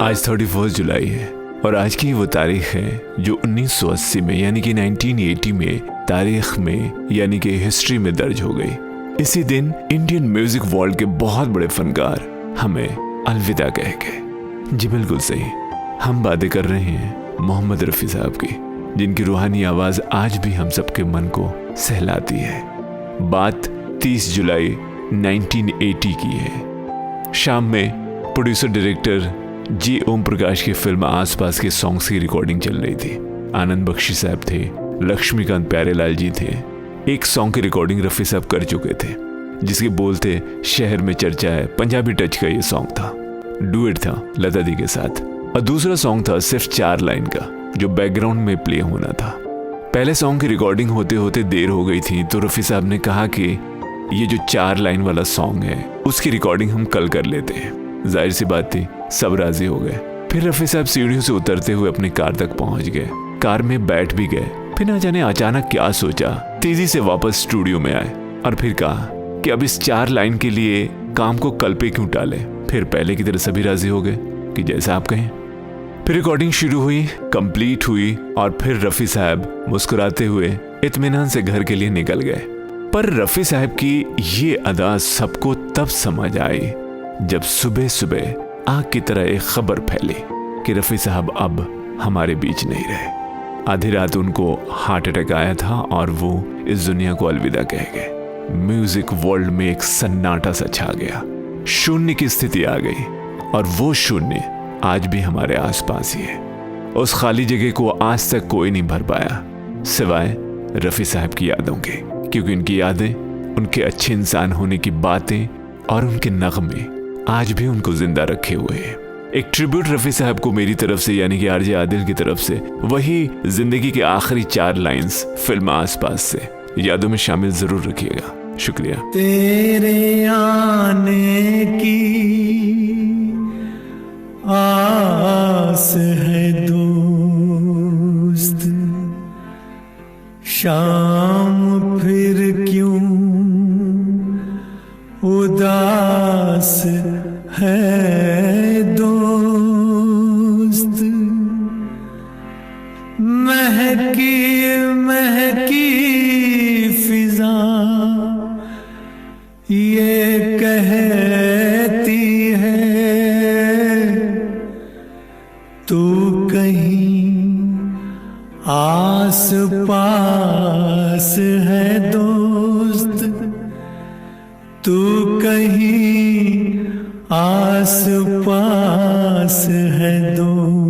आज 31 जुलाई है और आज की वो तारीख है जो 1980 में यानी कि 1980 में तारीख में यानी कि हिस्ट्री में दर्ज हो गई। इसी दिन इंडियन म्यूजिक वर्ल्ड के बहुत बड़े फनकार हमें अलविदा कह गए। जी बिल्कुल सही, हम बातें कर रहे हैं मोहम्मद रफ़ी साहब की, जिनकी रूहानी आवाज आज भी हम सबके मन को सहलाती है। बात 30 जुलाई 1980 की है। शाम में प्रोड्यूसर डायरेक्टर जी ओम प्रकाश की फिल्म आसपास के सॉन्ग्स की रिकॉर्डिंग चल रही थी। आनंद बख्शी साहब थे, लक्ष्मीकांत प्यारेलाल जी थे। एक सॉन्ग की रिकॉर्डिंग रफ़ी साहब कर चुके थे, जिसके बोल थे शहर में चर्चा है, पंजाबी टच का ये सॉन्ग था। डुएट था लता दी के साथ। और दूसरा सॉन्ग था सिर्फ 4 लाइन का, जो बैकग्राउंड में प्ले होना था। पहले सॉन्ग की रिकॉर्डिंग होते होते देर हो गई थी, तो रफ़ी साहब ने कहा कि ये जो 4 लाइन वाला सॉन्ग है उसकी रिकॉर्डिंग हम कल कर लेते हैं। जाहिर सी बात थी, सब राजी हो गए। फिर रफ़ी साहब सीढ़ियों से उतरते हुए अपनी कार तक पहुंच गए। कार में बैठ भी गए। फिर ना जाने अचानक क्या सोचा, तेजी से वापस स्टूडियो में आए और फिर कहा कि अब इस 4 लाइन के लिए काम को कल पे क्यों टाले। फिर पहले की तरह सभी राजी हो गए कि जैसा आप कहें। फिर रिकॉर्डिंग शुरू हुई, कंप्लीट हुई और फिर रफ़ी साहब मुस्कुराते हुए इत्मीनान से घर के लिए निकल गए। पर रफ़ी साहब की ये अदा सबको तब समझ आई जब सुबह सुबह आग की तरह एक खबर फैली कि रफ़ी साहब अब हमारे बीच नहीं रहे। आधी रात उनको हार्ट अटैक आया था और वो इस दुनिया को अलविदा कह गए। म्यूजिक वर्ल्ड में एक सन्नाटा सा छा गया, शून्य की स्थिति आ गई और वो शून्य आज भी हमारे आसपास ही है। उस खाली जगह को आज तक कोई नहीं भर पाया सिवाय रफ़ी साहब की यादों के, क्योंकि उनकी यादें, उनके अच्छे इंसान होने की बातें और उनके नगमे आज भी उनको जिंदा रखे हुए हैं। एक ट्रिब्यूट रफ़ी साहब को मेरी तरफ से यानी कि आरजे आदिल की तरफ से, वही जिंदगी के आखिरी 4 लाइंस फिल्म आसपास से यादों में शामिल जरूर रखिएगा। शुक्रिया। तेरे आने की आस है दोस्त, शाम फिर क्यों उदास है दोस्त। महकी महकी फिजा ये कहती है तू कहीं आस पास है दोस्त, तू कहीं आस पास है दोस्त।